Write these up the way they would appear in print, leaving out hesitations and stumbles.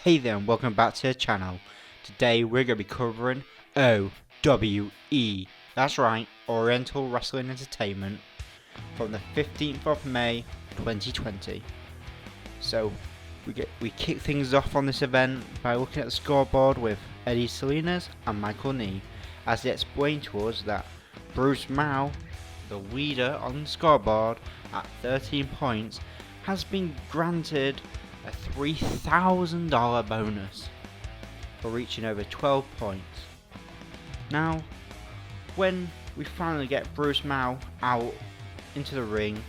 Hey there and welcome back to the channel. Today we're going to be covering OWE. That's right, Oriental Wrestling Entertainment from the 15th of May 2020. So we kick things off on this event by looking at the scoreboard with Eddie Salinas and Michael Nee as they explain to us that Bruce Mao, the leader on the scoreboard at 13 points, has been granted a $3,000 bonus for reaching over 12 points. Now, when we finally get Bruce Mao out into the ring,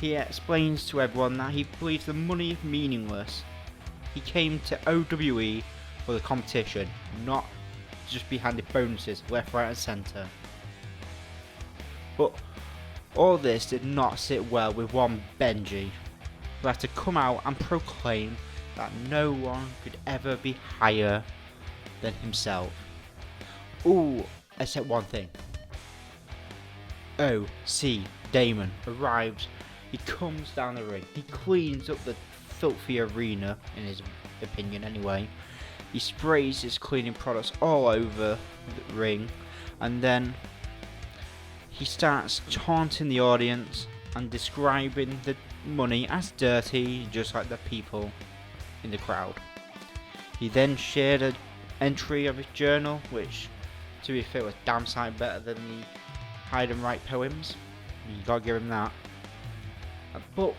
he explains to everyone that he believes the money is meaningless. He came to OWE for the competition, not just be handed bonuses left, right and centre. But all this did not sit well with one Benji, who had to come out and proclaim that no one could ever be higher than himself. Ooh, except one thing. OC Damon arrives. He comes down the ring. He cleans up the filthy arena, in his opinion anyway. He sprays his cleaning products all over the ring, and then he starts taunting the audience and describing the money as dirty, just like the people in the crowd. He then shared an entry of his journal, which, to be fair, was damn sight better than the hide and write poems. You gotta give him that. But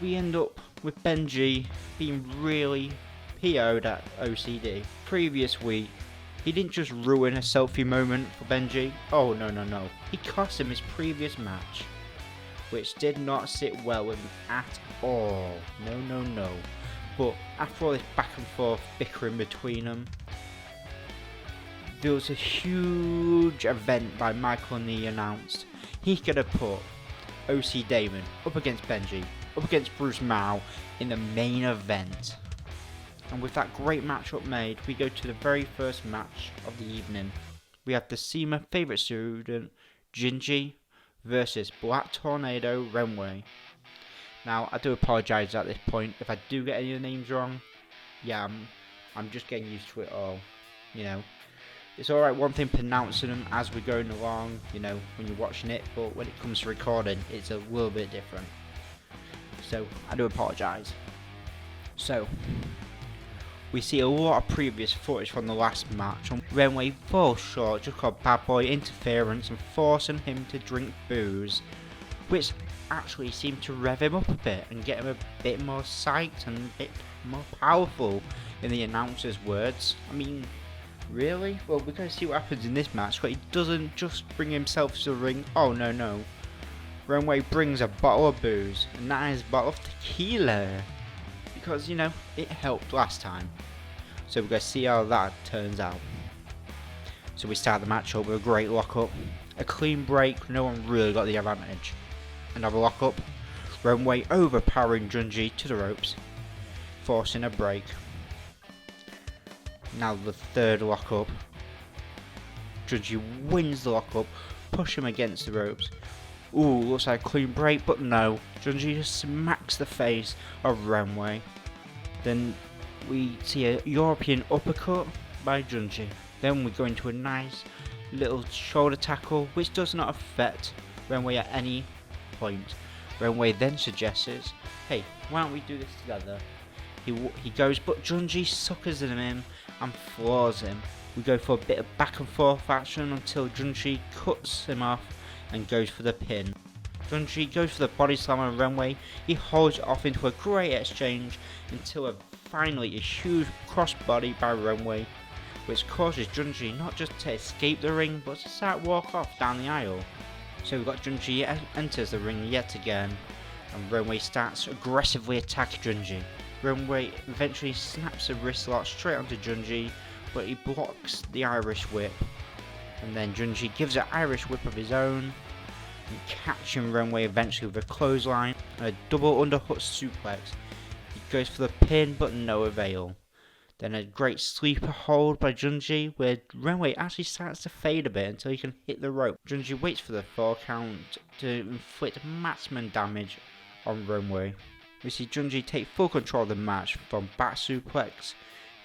we end up with Benji being really PO'd at OCD. Previous week, he didn't just ruin a selfie moment for Benji. Oh no. He cost him his previous match, which did not sit well with him at all. No. But after all this back and forth bickering between them, there was a huge event by Michael Nee announced. He could have put OC Damon up against Benji, up against Bruce Mao in the main event. And with that great matchup made, we go to the very first match of the evening. We have the Cima favourite student, Junjie, versus Black Tornado Renway. Now, I do apologise at this point if I do get any of the names wrong. Yeah, I'm just getting used to it all. You know, it's alright one thing pronouncing them as we're going along, you know, when you're watching it, but when it comes to recording, it's a little bit different. So, I do apologise. So, we see a lot of previous footage from the last match on Renway falls short, just called Badboy interference and forcing him to drink booze, which actually seemed to rev him up a bit and get him a bit more psyched and a bit more powerful in the announcer's words. I mean, really? Well, we're going to see what happens in this match, but he doesn't just bring himself to the ring. Oh no. Renway brings a bottle of booze, and that is a bottle of tequila, because, you know, it helped last time. So we're going to see how that turns out. So we start the match up with a great lockup. A clean break, no one really got the advantage. Another lockup. Renway overpowering Junjie to the ropes, forcing a break. Now the third lockup. Junjie wins the lockup, push him against the ropes. Ooh, looks like a clean break, but no. Junjie just smacks the face of Renway. Then we see a European uppercut by Junjie. Then we go into a nice little shoulder tackle, which does not affect Renway at any point. Renway then suggests, hey, why don't we do this together? He goes, but Junjie suckers him in and floors him. We go for a bit of back and forth action until Junjie cuts him off and goes for the pin. Junjie goes for the body slam on Renway. He holds it off into a great exchange until finally a huge crossbody by Renway, which causes Junjie not just to escape the ring but to start walk off down the aisle. So we've got Junjie enters the ring yet again, and Renway starts aggressively attacking Junjie. Renway eventually snaps a wrist lock straight onto Junjie, but he blocks the Irish whip. And then Junjie gives an Irish whip of his own, and catching Renway eventually with a clothesline and a double underhook suplex. He goes for the pin, but no avail. Then a great sleeper hold by Junjie, where Renway actually starts to fade a bit until he can hit the rope. Junjie waits for the 4 count to inflict maximum damage on Renway. We see Junjie take full control of the match from back suplex.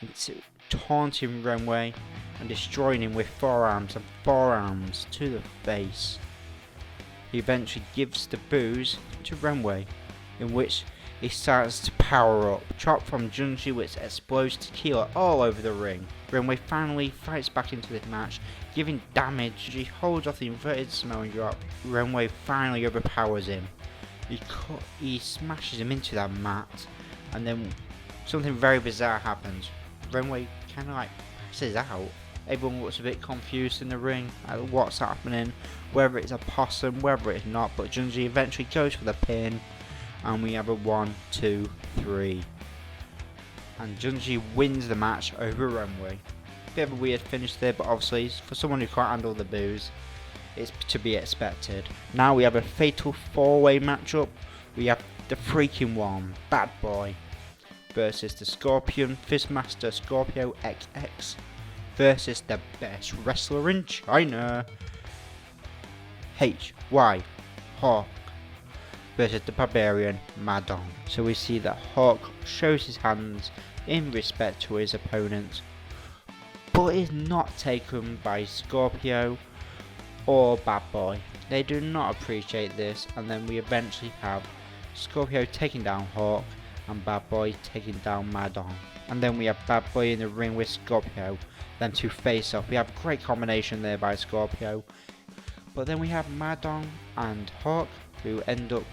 into taunting Renway and destroying him with forearms and forearms to the face. He eventually gives the booze to Renway, in which he starts to power up. Chop from Junjie, which explodes tequila all over the ring. Renway finally fights back into the match, giving damage. He holds off the inverted Samoan drop. Renway finally overpowers him. He smashes him into that mat, and then something very bizarre happens. Renway kind of like passes out. Everyone looks a bit confused in the ring at what's happening, whether it's a possum, whether it's not, but Junjie eventually goes for the pin, and we have a 1, 2, 3. And Junjie wins the match over Renway. Bit of a weird finish there, but obviously for someone who can't handle the booze, it's to be expected. Now we have a fatal 4-way matchup. We have the freaking one, Badboy, versus the Scorpion Fistmaster Scorpio XX, versus the best wrestler in China, HY Hawk, versus the Barbarian Madong. So we see that Hawk shows his hands in respect to his opponent, but is not taken by Scorpio or Badboy. They do not appreciate this, and then we eventually have Scorpio taking down Hawk and Badboy taking down Madong. And then we have Badboy in the ring with Scorpio, them two face off. We have a great combination there by Scorpio. But then we have Madong and Hawk, who end up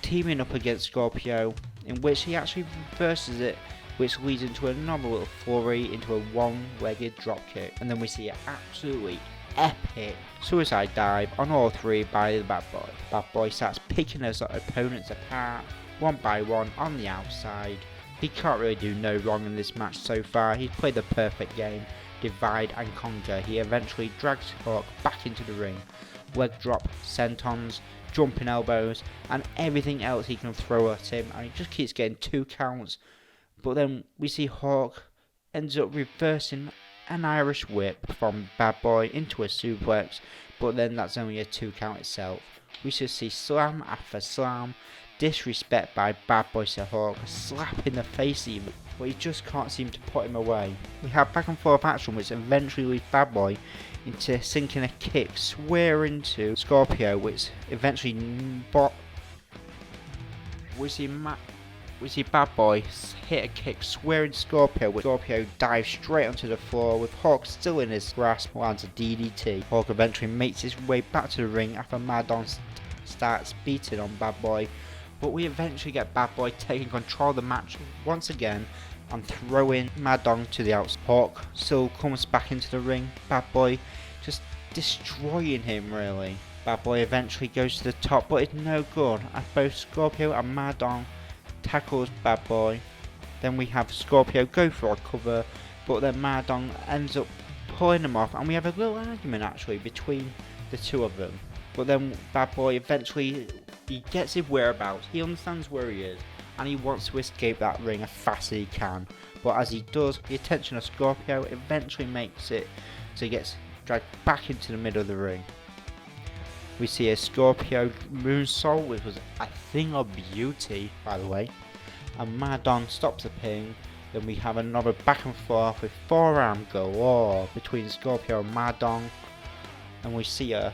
teaming up against Scorpio, in which he actually reverses it, which leads into another little flurry into a one-legged dropkick. And then we see an absolutely epic suicide dive on all three by the Badboy. Badboy starts picking his opponents apart, one by one on the outside. He can't really do no wrong in this match so far. He's played the perfect game, divide and conquer. He eventually drags Hawk back into the ring. Leg drop, sentons, jumping elbows, and everything else he can throw at him, and he just keeps getting 2 counts. But then we see Hawk ends up reversing an Irish whip from Badboy into a suplex, but then that's only a 2 count itself. We should see slam after slam, disrespect by Badboy to Hawk, a slap in the face even, but he just can't seem to put him away. We have back and forth action which eventually leads Badboy into sinking a kick square into Scorpio, which eventually we see Badboy hit a kick square into Scorpio, which Scorpio dives straight onto the floor with Hawk still in his grasp, lands a DDT. Hawk eventually makes his way back to the ring after Madong starts beating on Badboy, but we eventually get Badboy taking control of the match once again and throwing Madong to the outside. Hawk still comes back into the ring, Badboy just destroying him really. Badboy eventually goes to the top, but it's no good as both Scorpio and Madong tackles Badboy. Then we have Scorpio go for a cover, but then Madong ends up pulling him off, and we have a little argument actually between the two of them. But then Badboy eventually, he gets his whereabouts, he understands where he is, and he wants to escape that ring as fast as he can. But as he does, the attention of Scorpio eventually makes it so he gets dragged back into the middle of the ring. We see a Scorpio moonsault, which was a thing of beauty, by the way. And Madong stops the pin. Then we have another back and forth with forearm galore between Scorpio and Madong. And we see a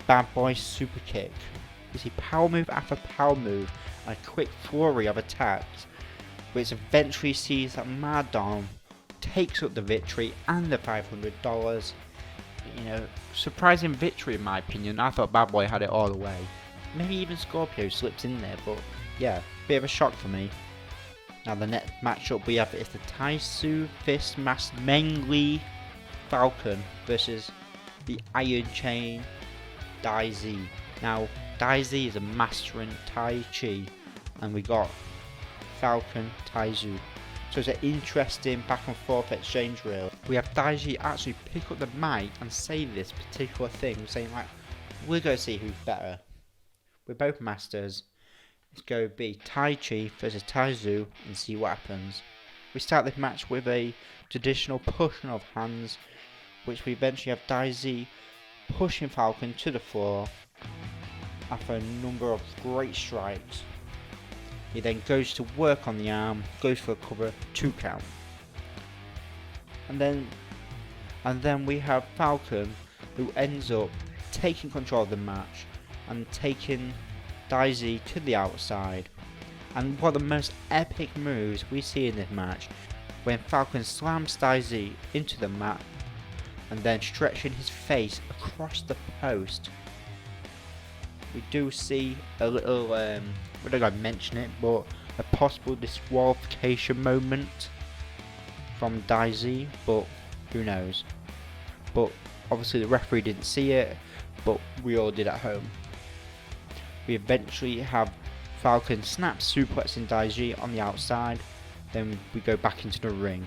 Badboy super kick. We see power move after power move and a quick flurry of attacks, which eventually sees that Madong takes up the victory and the $500. You know, surprising victory in my opinion. I thought Badboy had it all the way. Maybe even Scorpio slips in there, but yeah, bit of a shock for me. Now the next matchup we have is the Taisu Fist Master Mengli Falcon versus the Iron Chain Daizhi. Now Daizhi is a master in Tai Chi, and we got Falcon Taisu. So it's an interesting back and forth exchange really. We have Daizhi actually pick up the mic and say this particular thing, saying like, we're going to see who's better. We're both masters. Let's go be Tai Chi versus Taizu and see what happens. We start this match with a traditional pushing of hands, which we eventually have Daizhi pushing Falcon to the floor after a number of great strikes. He then goes to work on the arm, goes for a cover, 2 count. And then we have Falcon, who ends up taking control of the match and taking Daisy to the outside. And one of the most epic moves we see in this match, when Falcon slams Daisy into the mat and then stretching his face across the post. We do see a little, I don't know if I mention it, but a possible disqualification moment from Daisy, but who knows. But obviously the referee didn't see it, but we all did at home. We eventually have Falcon snap suplexing Daisy on the outside, then we go back into the ring.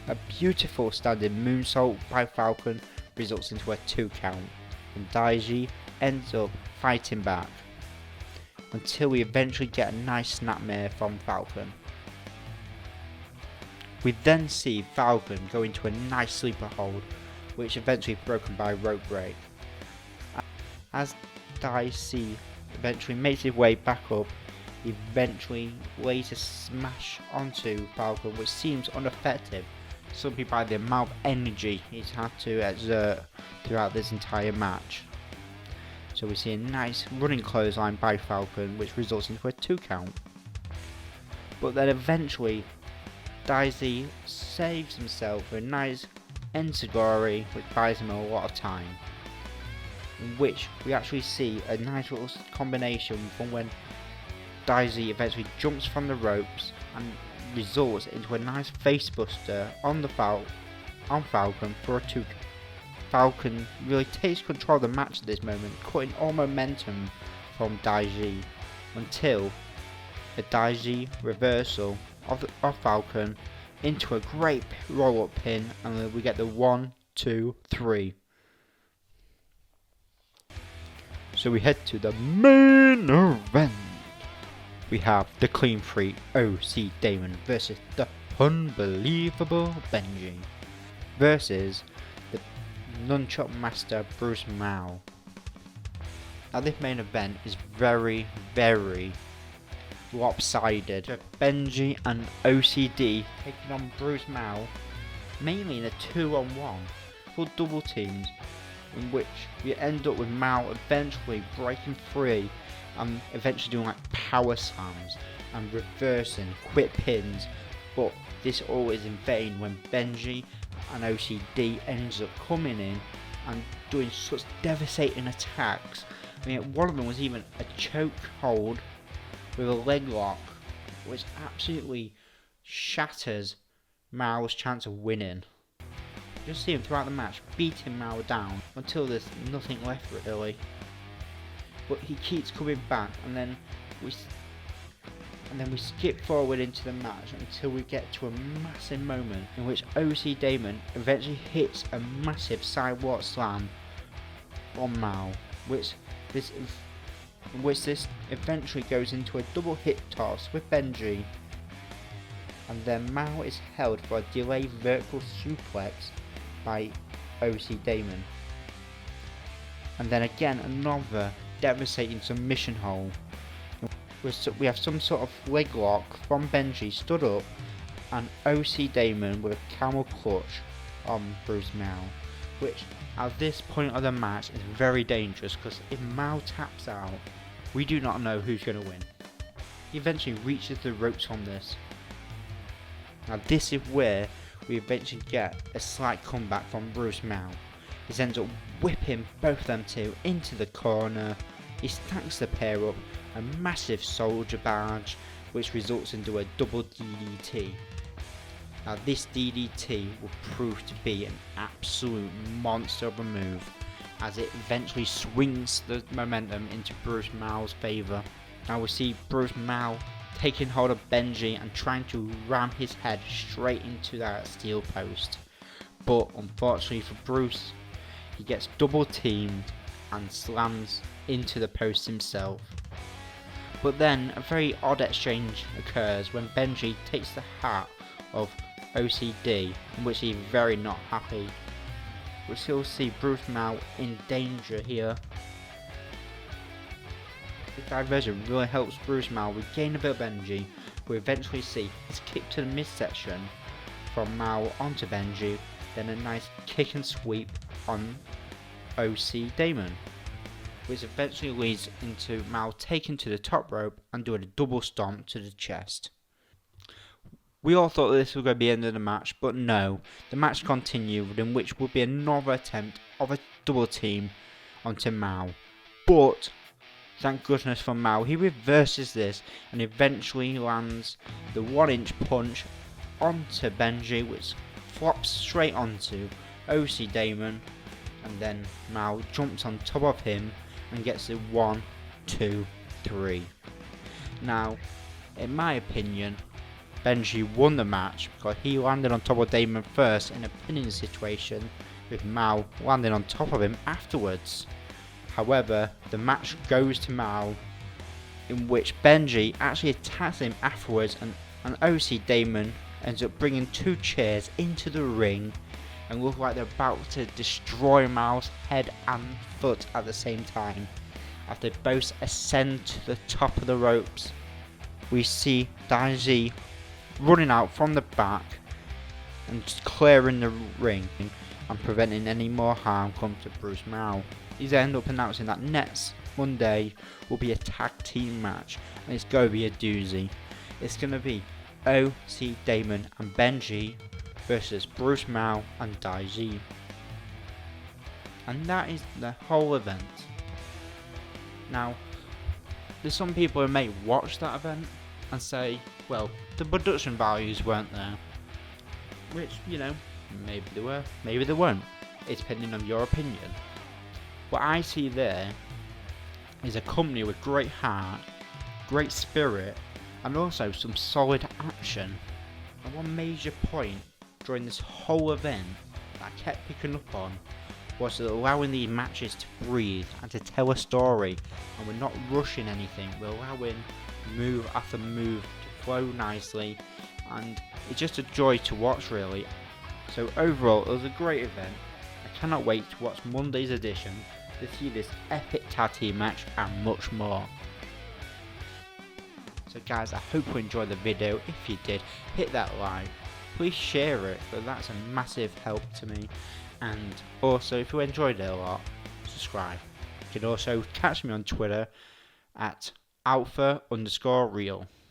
A beautiful standing moonsault by Falcon results into a 2 count, and Daisy ends up fighting back until we eventually get a nice snapmare from Falcon. We then see Falcon go into a nice sleeper hold, which eventually is broken by a rope break. As Daisy eventually makes his way back up, he eventually lays a smash onto Falcon, which seems ineffective, simply by the amount of energy he's had to exert throughout this entire match. So we see a nice running clothesline by Falcon, which results into a 2 count. But then eventually Daisy saves himself with a nice enziguri, which buys him a lot of time, in which we actually see a nice little combination from when Daisy eventually jumps from the ropes and results into a nice facebuster on Falcon for a 2 count. Falcon really takes control of the match at this moment, cutting all momentum from Daisy until a Daisy reversal of Falcon into a great roll-up pin, and then we get the 1, 2, 3. So we head to the main event. We have the Clean Freak OC Damon versus the Hunbeliveable Benji versus the Nunchuck Master Bruce Mao. Now this main event is very, very lopsided. Benji and OCD taking on Bruce Mao, mainly in a 2-on-1 full double teams, in which we end up with Mao eventually breaking free and eventually doing like power slams and reversing quick pins, but this all is in vain when Benji and OCD ends up coming in and doing such devastating attacks. I mean, one of them was even a choke hold with a leg lock, which absolutely shatters Mao's chance of winning. Just see him throughout the match beating Mao down until there's nothing left really. But he keeps coming back, and then we skip forward into the match until we get to a massive moment in which OC Damon eventually hits a massive sidewalk slam on Mao, which this eventually goes into a double hip toss with Benji, and then Mao is held for a delayed vertical suplex by OC Damon, and then again another devastating submission hold. We have some sort of leg lock from Benji stood up, and OC Damon with a camel clutch on Bruce Mao, which at this point of the match is very dangerous, because if Mao taps out, we do not know who's going to win. He eventually reaches the ropes on this. Now this is where we eventually get a slight comeback from Bruce Mao. He ends up whipping both of them two into the corner. He stacks the pair up, a massive soldier barge, which results into a double DDT. Now this DDT will prove to be an absolute monster of a move, as it eventually swings the momentum into Bruce Mao's favour. Now we see Bruce Mao taking hold of Benji and trying to ram his head straight into that steel post, but unfortunately for Bruce, he gets double teamed and slams into the post himself. But then a very odd exchange occurs when Benji takes the hat of OCD, in which he's very not happy. We still see Bruce Mao in danger here. This diversion really helps Bruce Mao regain a bit of energy. We eventually see his kick to the midsection from Mao onto Benji, then a nice kick and sweep on OC Damon, which eventually leads into Mal taking to the top rope and doing a double stomp to the chest. We all thought this was going to be the end of the match, but no, the match continued, in which would be another attempt of a double team onto Mal. But thank goodness for Mal, he reverses this and eventually lands the 1-inch punch onto Benji, which flops straight onto OC Damon, and then Mal jumps on top of him and gets the 1, 2, 3. Now, in my opinion, Benji won the match because he landed on top of Damon first in a pinning situation, with Mal landing on top of him afterwards. However, the match goes to Mal, in which Benji actually attacks him afterwards, and OC Damon ends up bringing 2 chairs into the ring and look like they're about to destroy Mal's head and foot at the same time. As they both ascend to the top of the ropes, we see Junjie running out from the back and clearing the ring and preventing any more harm come to Bruce Mal. He's end up announcing that next Monday will be a tag team match, and it's going to be a doozy. It's going to be OC Damon and Benji versus Bruce Mal and Junjie. And that is the whole event. Now, there's some people who may watch that event and say, well, the production values weren't there. Which, you know, maybe they were, maybe they weren't. It's depending on your opinion. What I see there is a company with great heart, great spirit, and also some solid action. And one major point during this whole event that I kept picking up on was allowing these matches to breathe and to tell a story, and we're not rushing anything, we're allowing move after move to flow nicely, and it's just a joy to watch really. So overall, it was a great event. I cannot wait to watch Monday's edition to see this epic tag team match and much more. So guys, I hope you enjoyed the video. If you did, hit that like, please share it, but that's a massive help to me. And also, if you enjoyed it a lot, subscribe. You can also catch me on Twitter at alpha_real.